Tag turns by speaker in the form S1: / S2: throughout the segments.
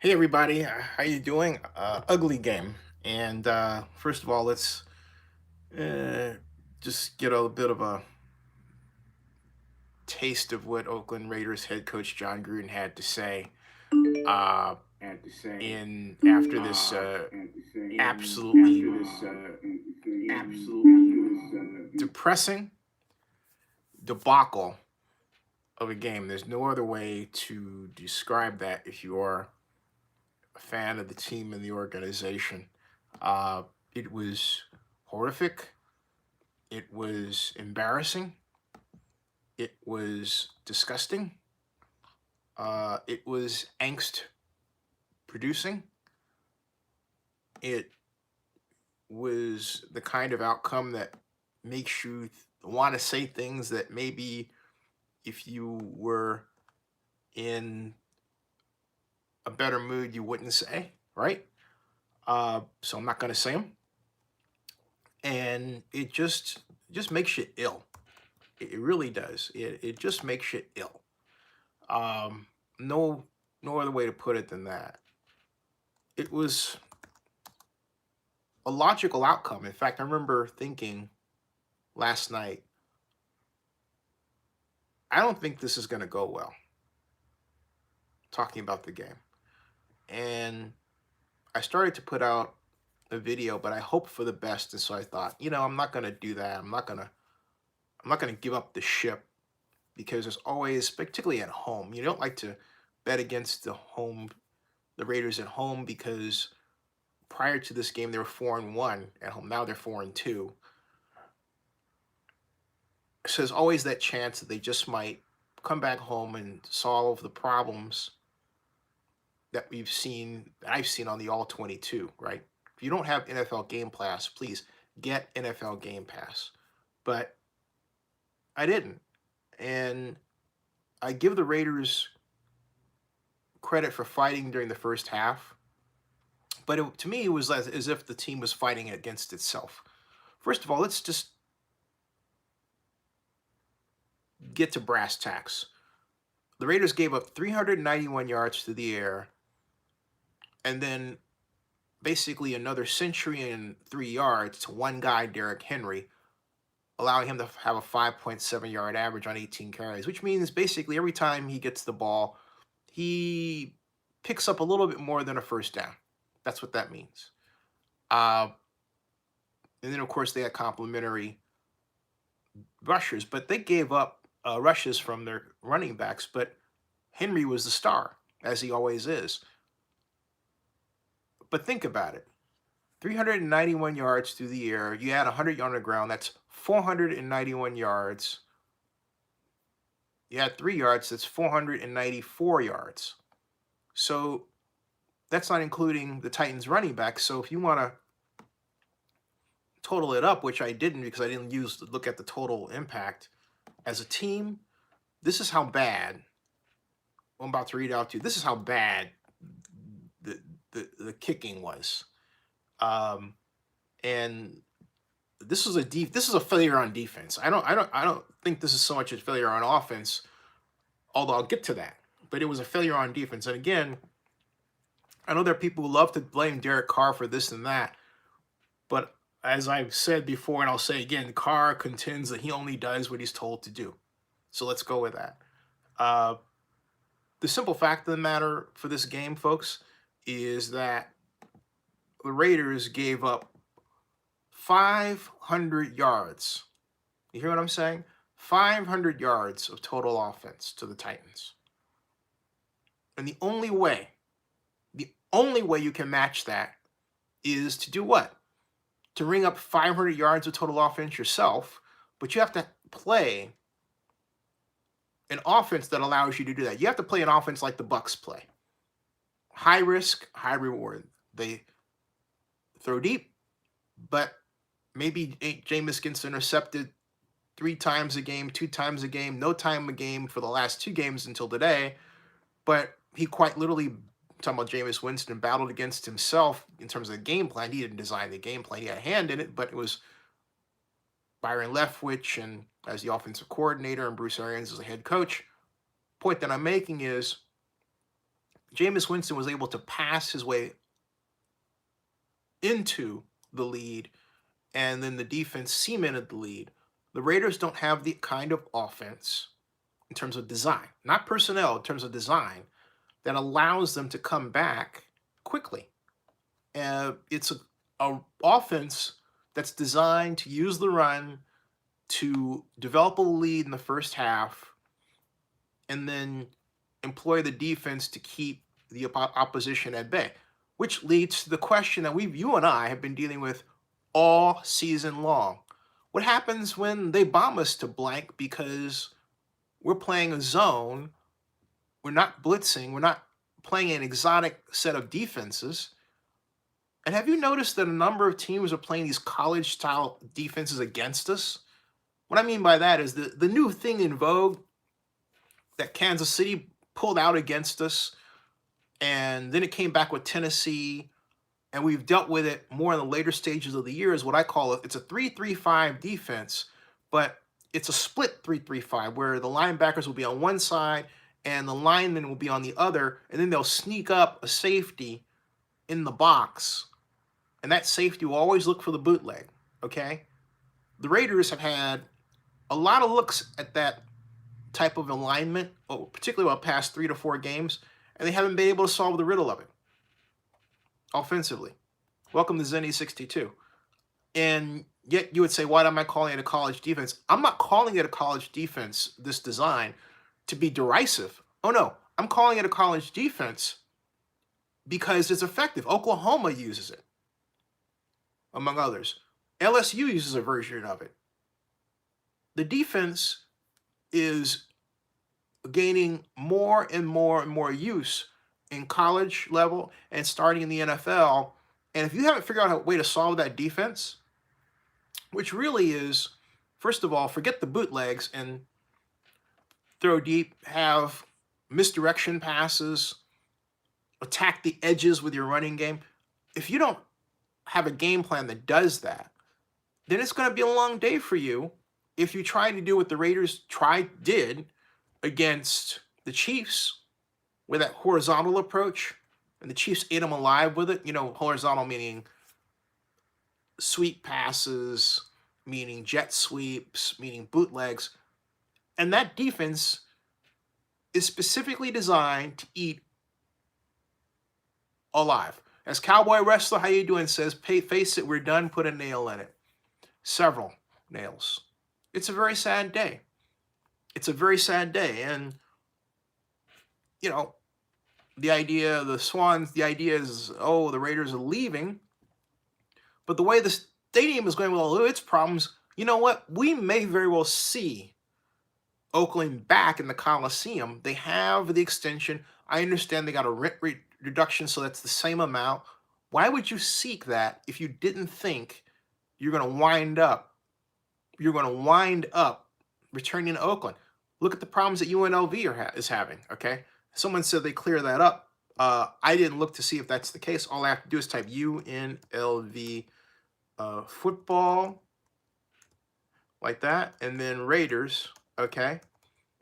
S1: Hey everybody, how you doing? Ugly game. And first of all, let's uh, just get a bit of a taste of what Oakland Raiders head coach John Gruden had to say uh, in after this absolutely depressing debacle of a game. There's no other way to describe that if you are a fan of the team and the organization. Uh, it was horrific. It was embarrassing. It was disgusting. It was angst producing. It was the kind of outcome that makes you want to say things that maybe if you were in a better mood you wouldn't say, right? So I'm not going to say them. And it just makes you ill. It really does. It just makes you ill. Um, no, no other way to put it than that. It was a logical outcome. In fact, I remember thinking last night, I don't think this is going to go well, talking about the game. And I started to put out a video, but I hoped for the best. And so I thought, I'm not going to do that. I'm not going to give up the ship because there's always, particularly at home, you don't like to bet against the Raiders at home because prior to this game, they were 4-1 at home. Now they're 4-2. So there's always that chance that they just might come back home and solve the problems that I've seen on the All 22, right? If you don't have NFL Game Pass, please get NFL Game Pass. But I didn't. And I give the Raiders credit for fighting during the first half. But to me, it was as if the team was fighting against itself. First of all, let's just get to brass tacks. The Raiders gave up 391 yards through the air, and then basically another century and 3 yards to one guy, Derrick Henry, allowing him to have a 5.7 yard average on 18 carries, which means basically every time he gets the ball, he picks up a little bit more than a first down. That's what that means. Uh, and then, of course, they had complimentary rushers, but they gave up rushes from their running backs, but Henry was the star, as he always is. But think about it. 391 yards through the air. You add 100 on the ground. That's 491 yards. You add 3 yards. That's 494 yards. So that's not including the Titans running back. So if you want to total it up, which I didn't because I didn't look at the total impact as a team, this is how bad. I'm about to read out to you. This is how bad the the kicking was. Um, and this is a failure on defense. I don't think this is so much a failure on offense, although I'll get to that. But it was a failure on defense. And again, I know there are people who love to blame Derek Carr for this and that, but as I've said before, and I'll say again, Carr contends that he only does what he's told to do. So let's go with that. Uh, the simple fact of the matter for this game, folks, is that the Raiders gave up 500 yards. You hear what I'm saying? 500 yards of total offense to the Titans. And the only way you can match that is to do what? To ring up 500 yards of total offense yourself, but you have to play an offense that allows you to do that. You have to play an offense like the Bucks play. High risk, high reward. They throw deep, but maybe Jameis gets intercepted 3 times a game, 2 times a game, no time a game for the last 2 games until today. But he quite literally, talking about Jameis Winston, battled against himself in terms of the game plan. He didn't design the game plan. He had a hand in it, but it was Byron Leftwich and as the offensive coordinator and Bruce Arians as the head coach. Point that I'm making is Jameis Winston was able to pass his way into the lead, and then the defense cemented the lead. The Raiders don't have the kind of offense in terms of design, not personnel, in terms of design, that allows them to come back quickly. It's a offense that's designed to use the run to develop a lead in the first half and then employ the defense to keep the opposition at bay, which leads to the question that you and I have been dealing with all season long. What happens when they bomb us to blank because we're playing a zone, we're not blitzing, we're not playing an exotic set of defenses? And have you noticed that a number of teams are playing these college-style defenses against us? What I mean by that is the new thing in vogue that Kansas City pulled out against us, and then it came back with Tennessee, and we've dealt with it more in the later stages of the year, is what I call it. It's a 3-3-5 defense, but it's a split 3-3-5 where the linebackers will be on one side and the linemen will be on the other, and then they'll sneak up a safety in the box, and that safety will always look for the bootleg, okay? The Raiders have had a lot of looks at that type of alignment, particularly over the past 3 to 4 games, and they haven't been able to solve the riddle of it offensively. Welcome to Zenny62. And yet you would say, why am I calling it a college defense? I'm not calling it a college defense, this design, to be derisive. Oh no, I'm calling it a college defense because it's effective. Oklahoma uses it, among others. LSU uses a version of it. The defense is gaining more and more and more use in college level and starting in the NFL. And if you haven't figured out a way to solve that defense, which really is, first of all, forget the bootlegs and throw deep, have misdirection passes, attack the edges with your running game. If you don't have a game plan that does that, then it's going to be a long day for you if you try to do what the Raiders did against the Chiefs with that horizontal approach, and the Chiefs ate them alive with it. You know, horizontal meaning sweep passes, meaning jet sweeps, meaning bootlegs. And that defense is specifically designed to eat alive. As Cowboy Wrestler How You Doing says, face it, we're done, put a nail in it. Several nails. It's a very sad day. It's a very sad day. And, you know, the idea, the Swans, the idea is, oh, the Raiders are leaving. But the way the stadium is going with all its problems, you know what? We may very well see Oakland back in the Coliseum. They have the extension. I understand they got a rent reduction, so that's the same amount. Why would you seek that if you didn't think you're going to wind up returning to Oakland? Look at the problems that UNLV is having, okay? Someone said they clear that up. I didn't look to see if that's the case. All I have to do is type UNLV football, like that, and then Raiders, okay?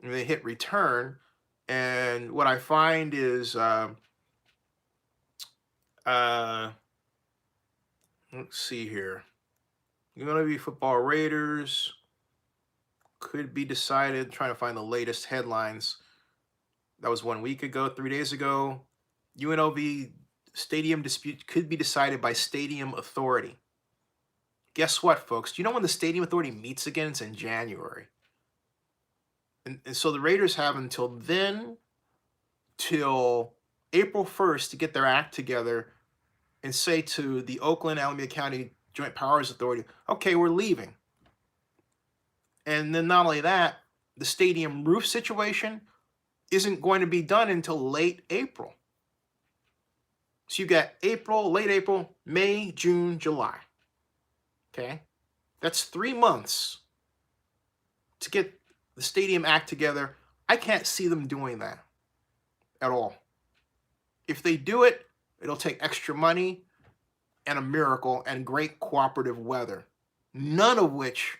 S1: And they hit return, and what I find is, let's see here. UNLV football Raiders could be decided. Trying to find the latest headlines. That was 1 week ago, 3 days ago. UNLV stadium dispute could be decided by stadium authority. Guess what, folks? Do you know when the stadium authority meets again? It's in January. And so the Raiders have until then, till April 1st, to get their act together and say to the Oakland Alameda County Joint Powers Authority, okay, we're leaving. And then not only that, the stadium roof situation isn't going to be done until late April. So you got April, late April, May, June, July. Okay? That's 3 months to get the stadium act together. I can't see them doing that at all. If they do it, it'll take extra money and a miracle and great cooperative weather, none of which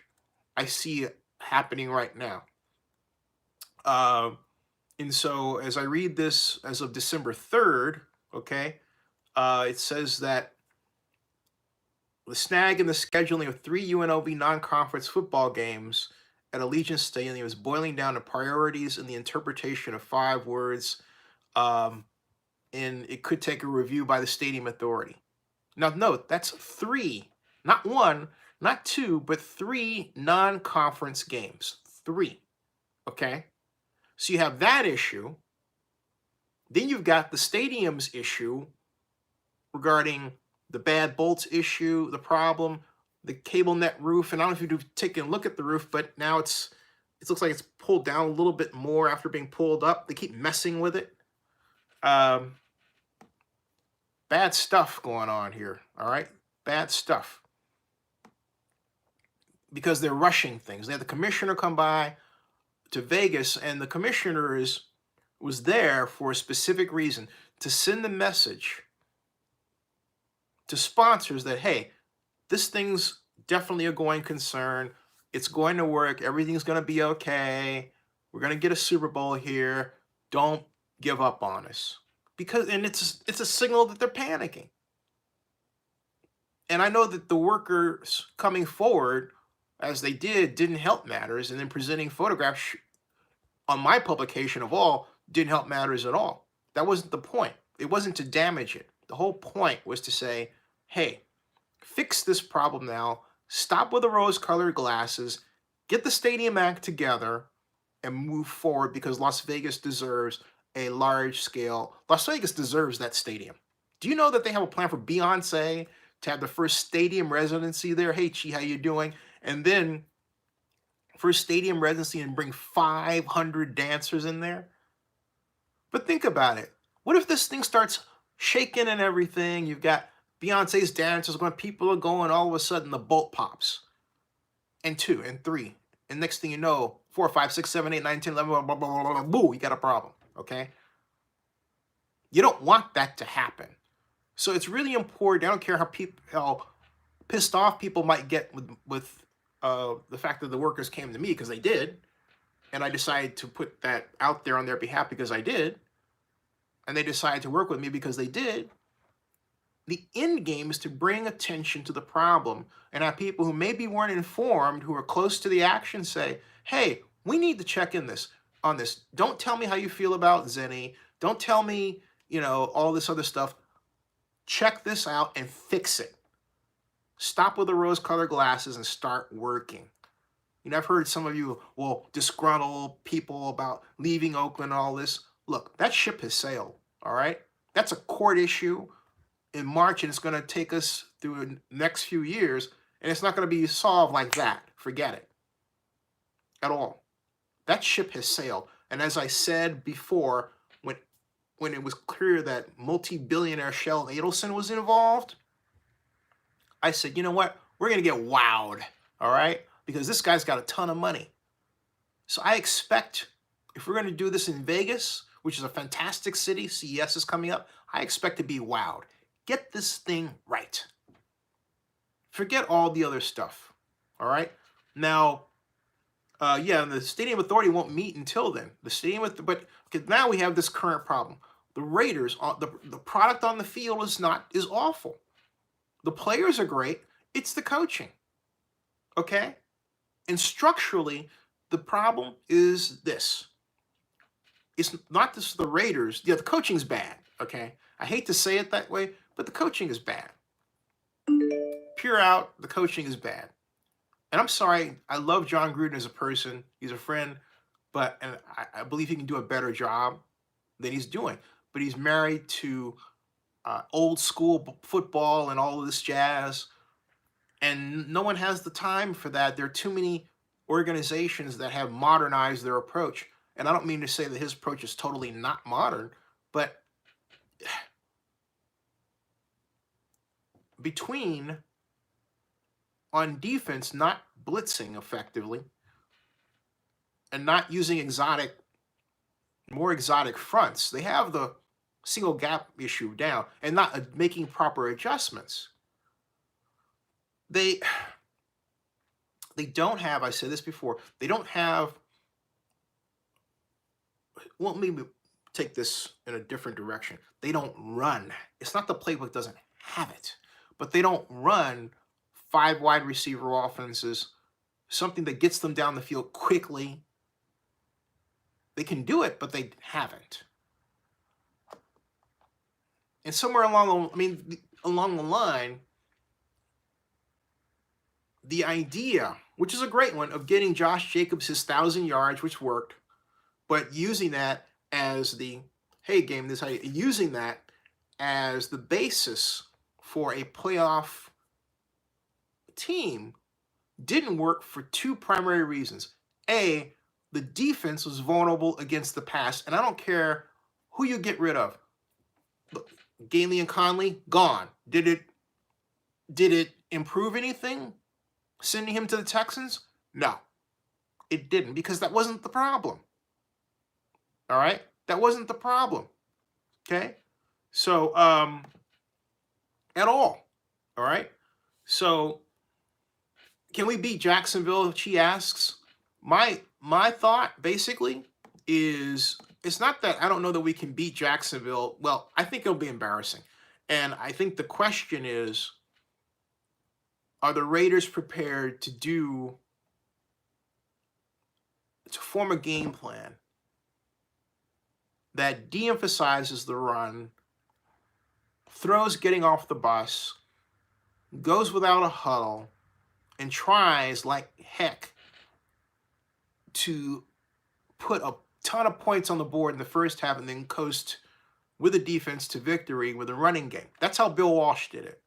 S1: I see happening right now. And so as I read this as of December 3rd, okay, it says that the snag in the scheduling of 3 UNLV non-conference football games at Allegiant Stadium is boiling down to priorities in the interpretation of 5 words, um, and it could take a review by the stadium authority. Now, note that's 3, not 1, not 2, but 3 non-conference games. 3. Okay, so you have that issue. Then you've got the stadium's issue regarding the bad bolts issue, the problem, the cable net roof. And I don't know if you've taken a look at the roof, but now it looks like it's pulled down a little bit more after being pulled up. They keep messing with it. Um, Bad stuff going on here. All right, bad stuff because they're rushing things. They had the commissioner come by to Vegas, and the commissioner was there for a specific reason, to send the message to sponsors that, hey, this thing's definitely a going concern. It's going to work. Everything's going to be okay. We're going to get a Super Bowl here. Don't give up on us. And it's a signal that they're panicking. And I know that the workers coming forward, as they didn't help matters, and then presenting photographs on my publication of all didn't help matters at all. That wasn't the point. It wasn't to damage it. The whole point was to say, hey, fix this problem now. Stop with the rose-colored glasses. Get the stadium act together and move forward, because Las Vegas deserves a large-scale. Las Vegas deserves that stadium. Do you know that they have a plan for Beyonce to have the first stadium residency there? Hey, Chi, how you doing? And then first stadium residency and bring 500 dancers in there? But think about it. What if this thing starts shaking and everything? You've got Beyonce's dancers going, people are going, all of a sudden the bolt pops. And 2, and 3. And next thing you know, 4, 5, 6, 7, 8, 9, 10, 11, blah, blah, blah, blah, blah, boo, you got a problem, okay? You don't want that to happen. So it's really important. I don't care how pissed off people might get with the fact that the workers came to me, because they did. And I decided to put that out there on their behalf because I did. And they decided to work with me because they did. The end game is to bring attention to the problem and have people who maybe weren't informed, who are close to the action, say, hey, we need to check in on this. Don't tell me how you feel about Zenny. Don't tell me, all this other stuff. Check this out and fix it. Stop with the rose-colored glasses and start working. I've heard some of you, disgruntled people about leaving Oakland and all this. Look, that ship has sailed, all right? That's a court issue in March, and it's going to take us through the next few years, and it's not going to be solved like that. Forget it at all. That ship has sailed. And as I said before, when it was clear that multi-billionaire Shell Adelson was involved, I said, you know what? We're going to get wowed, all right? Because this guy's got a ton of money. So I expect, if we're going to do this in Vegas, which is a fantastic city, CES is coming up, I expect to be wowed. Get this thing right. Forget all the other stuff, all right? Now, the Stadium Authority won't meet until then. But now we have this current problem. The Raiders, the product on the field is awful. The players are great. It's the coaching, okay? And structurally, the problem is this. It's not just the Raiders. Yeah, the coaching's bad, okay? I hate to say it that way, but the coaching is bad. Pure out, the coaching is bad. And I'm sorry, I love John Gruden as a person. He's a friend, and I believe he can do a better job than he's doing. But he's married to old school football and all of this jazz. And no one has the time for that. There are too many organizations that have modernized their approach. And I don't mean to say that his approach is totally not modern, but between on defense not blitzing effectively and not using more exotic fronts, they have the single gap issue down, and not making proper adjustments. They don't have, I said this before, they don't have well, maybe take this in a different direction. They don't run. It's not the playbook doesn't have it, but they don't run 5 wide receiver offenses, something that gets them down the field quickly. They can do it, but they haven't. And somewhere along the line, the idea, which is a great one, of getting Josh Jacobs his 1,000 yards, which worked, but using that as the, hey, game, this how you, using that as the basis for a playoff team didn't work for 2 primary reasons. A, the defense was vulnerable against the pass, and I don't care who you get rid of. Look, Gainley and Conley, gone. Did it improve anything, sending him to the Texans? No, it didn't, because that wasn't the problem. All right? That wasn't the problem. Okay? So, at all. All right? So, can we beat Jacksonville? She asks. My thought, basically, is it's not that I don't know that we can beat Jacksonville. Well, I think it'll be embarrassing. And I think the question is, are the Raiders prepared to form a game plan that de-emphasizes the run, throws getting off the bus, goes without a huddle, and tries like heck to put a ton of points on the board in the first half and then coast with a defense to victory with a running game? That's how Bill Walsh did it.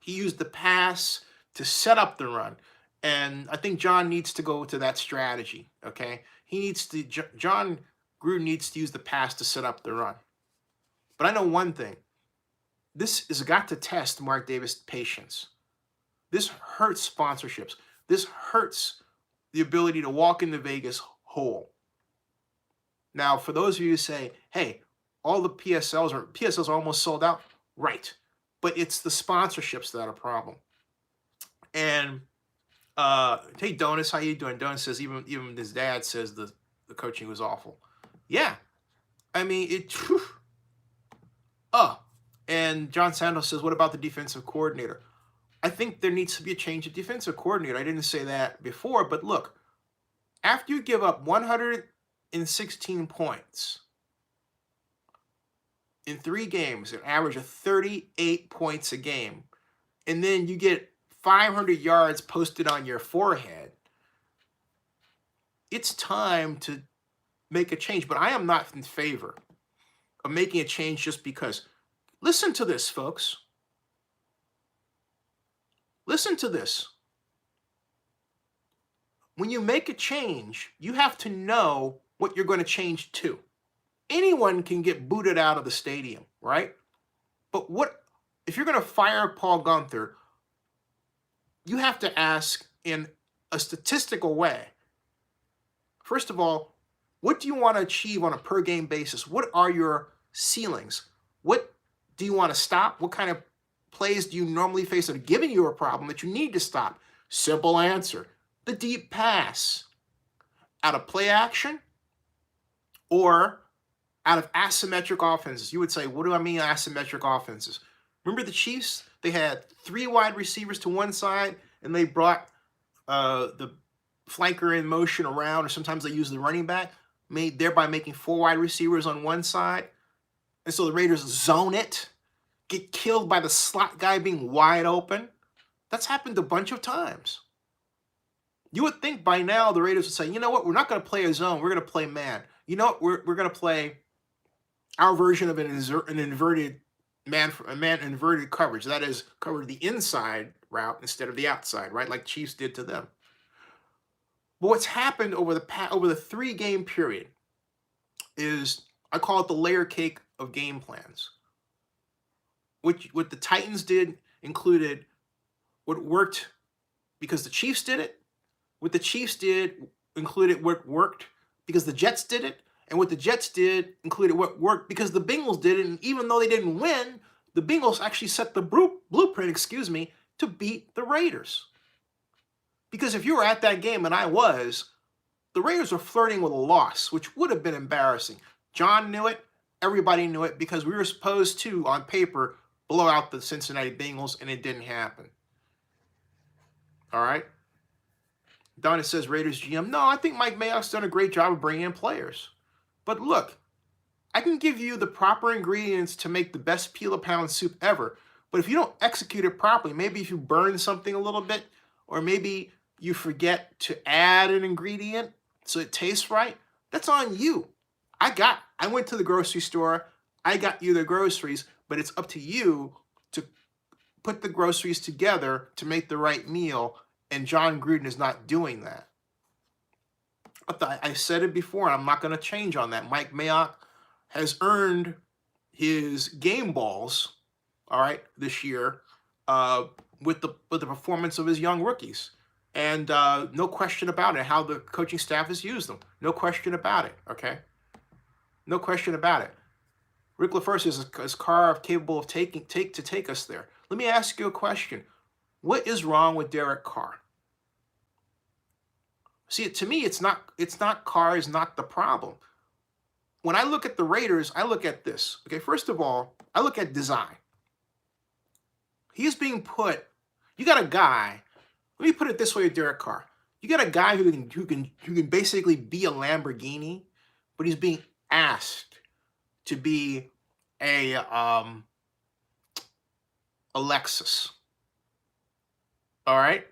S1: He used the pass to set up the run. And I think John needs to go to that strategy, okay? John Gruden needs to use the pass to set up the run. But I know one thing. This has got to test Mark Davis' patience. This hurts sponsorships. This hurts the ability to walk into Vegas whole. Now, for those of you who say, hey, all the PSLs are almost sold out, right. But it's the sponsorships that are a problem. And hey, Donis, how you doing? Donis says even his dad says the coaching was awful. Yeah. I mean, and John Santos says, what about the defensive coordinator? I think there needs to be a change of defensive coordinator. I didn't say that before, but look, after you give up 116 points in 3 games, an average of 38 points a game, and then you get 500 yards posted on your forehead, it's time to make a change. But I am not in favor of making a change just because. Listen to this, folks. Listen to this. When you make a change, you have to know what you're going to change to. Anyone can get booted out of the stadium, right? But what if you're going to fire Paul Guenther? You have to ask in a statistical way. First of all, what do you want to achieve on a per game basis? What are your ceilings? What do you want to stop? What kind of plays do you normally face that are giving you a problem that you need to stop? Simple answer. The deep pass. Out of play action or out of asymmetric offenses. You would say, what do I mean asymmetric offenses? Remember the Chiefs? They had 3 wide receivers to one side, and they brought the flanker in motion around, or sometimes they use the running back, thereby making 4 wide receivers on one side. And so the Raiders zone it, get killed by the slot guy being wide open. That's happened a bunch of times. You would think by now the Raiders would say, you know what, we're not going to play a zone, we're going to play man. You know what, we're going to play our version of an inverted inverted coverage. That is, cover the inside route instead of the outside, right? Like Chiefs did to them. But what's happened over the 3-game period is, I call it the layer cake of game plans. What the Titans did included what worked because the Chiefs did it. What the Chiefs did included what worked because the Jets did it. And what the Jets did included what worked because the Bengals did it. And even though they didn't win, the Bengals actually set the blueprint, to beat the Raiders. Because if you were at that game, and I was, the Raiders were flirting with a loss, which would have been embarrassing. John knew it. Everybody knew it because we were supposed to, on paper, blow out the Cincinnati Bengals, and it didn't happen. All right? Donna says, Raiders GM, no, I think Mike Mayock's done a great job of bringing in players. But look, I can give you the proper ingredients to make the best peel-a-pound soup ever, but if you don't execute it properly, maybe if you burn something a little bit, or maybe you forget to add an ingredient so it tastes right, that's on you. I went to the grocery store, I got you the groceries, but it's up to you to put the groceries together to make the right meal, and John Gruden is not doing that. I said it before, and I'm not going to change on that. Mike Mayock has earned his game balls, all right, this year with the performance of his young rookies. And no question about it, how the coaching staff has used them. No question about it, okay? No question about it. Rick LaFleur says, is Carr capable of take us there? Let me ask you a question. What is wrong with Derek Carr? See, to me, it's not Carr is not the problem. When I look at the Raiders, I look at this. Okay, first of all, I look at design. He's being put. You got a guy. Let me put it this way with Derek Carr. You got a guy who can basically be a Lamborghini, but he's being asked to be a Lexus. All right.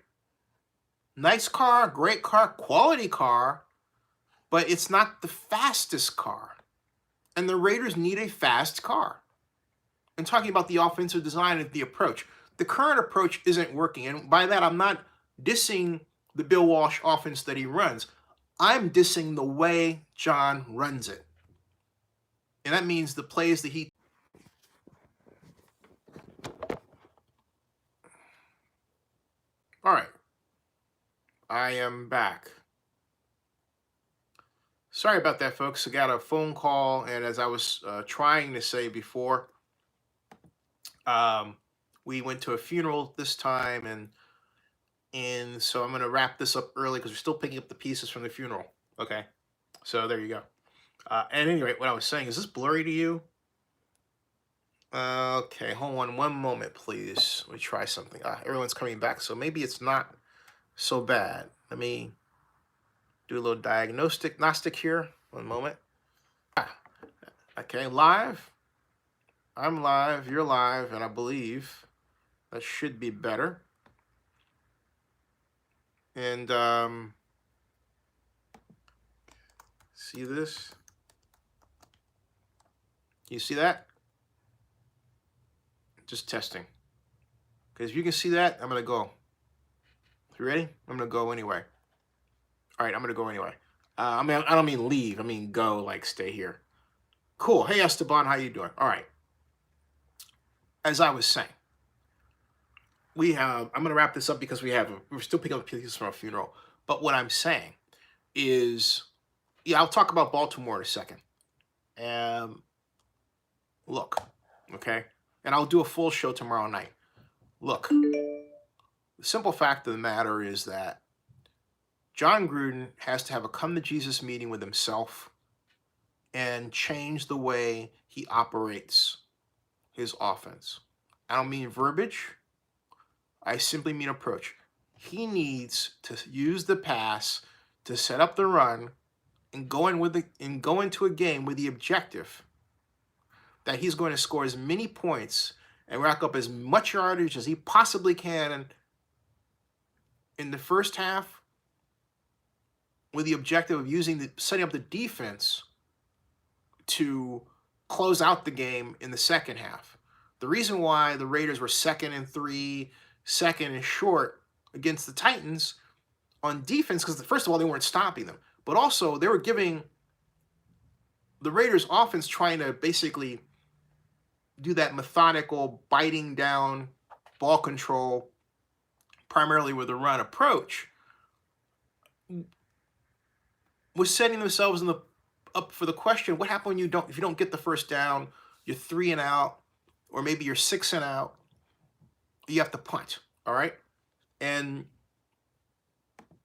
S1: Nice car, great car, quality car, but it's not the fastest car. And the Raiders need a fast car. I'm talking about the offensive design and the approach. The current approach isn't working. And by that, I'm not dissing the Bill Walsh offense that he runs. I'm dissing the way John runs it. And that means the plays that he... All right. I am back. Sorry about that, folks. I got a phone call, and as I was trying to say before, we went to a funeral this time, and so I'm going to wrap this up early because we're still picking up the pieces from the funeral. Okay, so there you go. And anyway, what I was saying, is this blurry to you? Okay, hold on one moment, please. Let me try something. Everyone's coming back, so maybe it's not so bad. Let me do a little diagnostic here. One moment. Okay, live. I'm live, you're live, and I believe that should be better. And see this? You see that? Just testing. Because if you can see that, I'm going to go. You ready? I'm going to go anyway. All right, I'm going to go anyway. I don't mean leave. I mean go, like stay here. Cool. Hey, Esteban, how you doing? All right. As I was saying, I'm going to wrap this up because we're still picking up pieces from a funeral. But what I'm saying is, yeah, I'll talk about Baltimore in a second. Look, okay? And I'll do a full show tomorrow night. Look, the simple fact of the matter is that John Gruden has to have a come-to-Jesus meeting with himself and change the way he operates his offense. I don't mean verbiage. I simply mean approach. He needs to use the pass to set up the run and go into a game with the objective that he's going to score as many points and rack up as much yardage as he possibly can in the first half, with the objective of setting up the defense to close out the game in the second half. The reason why the Raiders were 2nd and 3, 2nd and short against the Titans on defense, because first of all, they weren't stopping them, but also they were giving the Raiders offense trying to basically do that methodical biting down ball control, primarily with a run approach, was setting themselves up for the question: what happens when if you don't get the first down? You're 3 and out, or maybe you're 6 and out. You have to punt. All right, and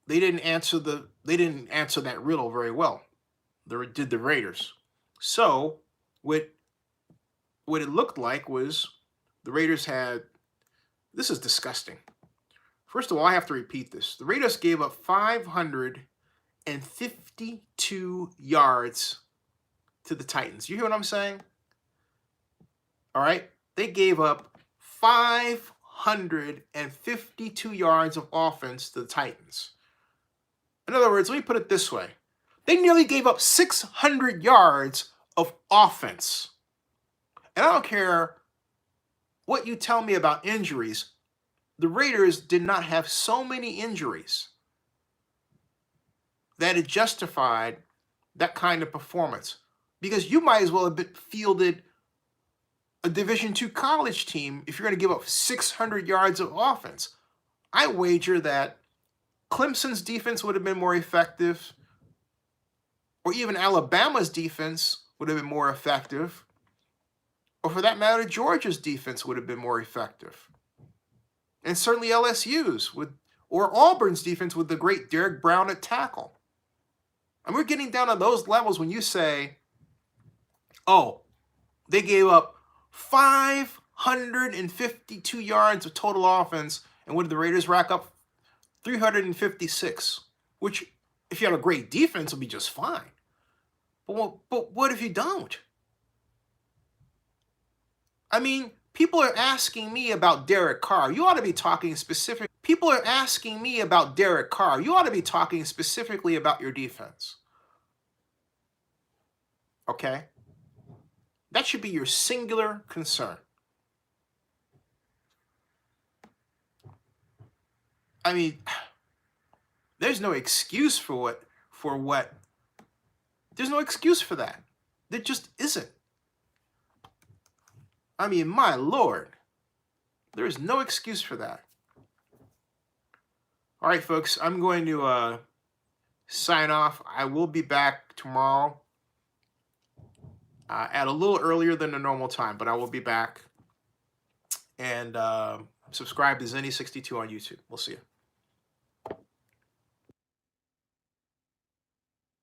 S1: they didn't answer that riddle very well. Did the Raiders. So what it looked like was the Raiders had, this is disgusting. First of all, I have to repeat this. The Raiders gave up 552 yards to the Titans. You hear what I'm saying? All right. They gave up 552 yards of offense to the Titans. In other words, let me put it this way. They nearly gave up 600 yards of offense. And I don't care what you tell me about injuries. The Raiders did not have so many injuries that it justified that kind of performance. Because you might as well have fielded a Division II college team if you're going to give up 600 yards of offense. I wager that Clemson's defense would have been more effective, or even Alabama's defense would have been more effective, or for that matter, Georgia's defense would have been more effective. And certainly LSU's or Auburn's defense with the great Derek Brown at tackle. And we're getting down to those levels when you say, oh, they gave up 552 yards of total offense, and what did the Raiders rack up? 356, which, if you have a great defense, will be just fine. But what if you don't? I mean, people are asking me about Derek Carr. You ought to be talking specific. People are asking me about Derek Carr. You ought to be talking specifically about your defense. Okay? That should be your singular concern. I mean, there's no excuse for what. There's no excuse for that. There just isn't. I mean, my Lord, there is no excuse for that. All right, folks, I'm going to sign off. I will be back tomorrow at a little earlier than the normal time, but I will be back. And subscribe to Zenny62 on YouTube. We'll see you.